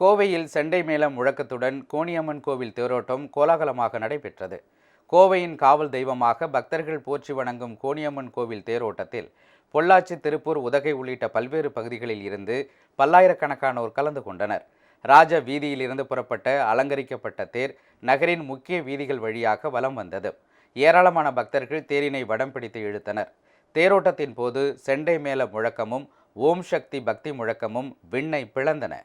கோவையில் செண்டை மேளம் முழக்கத்துடன் கோணியம்மன் கோவில் தேரோட்டம் கோலாகலமாக நடைபெற்றது. கோவையின் காவல் தெய்வமாக பக்தர்கள் போற்றி வணங்கும் கோணியம்மன் கோவில் தேரோட்டத்தில் பொள்ளாச்சி, திருப்பூர், உதகை உள்ளிட்ட பல்வேறு பகுதிகளில் இருந்து பல்லாயிரக்கணக்கானோர் கலந்து கொண்டனர். ராஜ வீதியிலிருந்து புறப்பட்ட அலங்கரிக்கப்பட்ட தேர் நகரின் முக்கிய வீதிகள் வழியாக வலம் வந்தது. ஏராளமான பக்தர்கள் தேரினை வடம் பிடித்து இழுத்தனர். தேரோட்டத்தின் போது செண்டை மேள முழக்கமும் ஓம் சக்தி பக்தி முழக்கமும் விண்ணை பிளந்தன.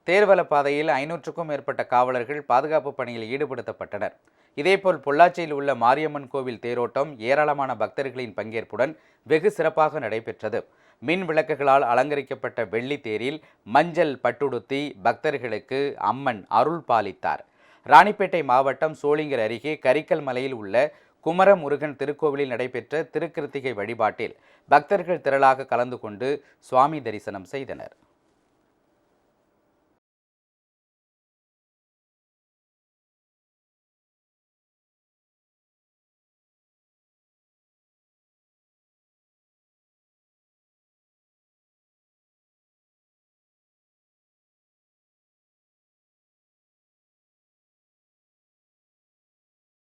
தேர்வல பாதையில் 500க்கும் மேற்பட்ட காவலர்கள் பாதுகாப்பு பணியில் ஈடுபடுத்தப்பட்டனர். இதேபோல் பொள்ளாச்சியில் உள்ள மாரியம்மன் கோவில் தேரோட்டம் ஏராளமான பக்தர்களின் பங்கேற்புடன் வெகு சிறப்பாக நடைபெற்றது. மின் விளக்குகளால் அலங்கரிக்கப்பட்ட வெள்ளி தேரில் மஞ்சள் பட்டுடுத்தி பக்தர்களுக்கு அம்மன் அருள் பாலித்தார். ராணிப்பேட்டை மாவட்டம் சோளிங்கர் அருகே கரிக்கல் மலையில் உள்ள குமரமுருகன் திருக்கோவிலில் நடைபெற்ற திருக்கிருத்திகை வழிபாட்டில் பக்தர்கள் திரளாக கலந்து கொண்டு சுவாமி தரிசனம் செய்தனர்.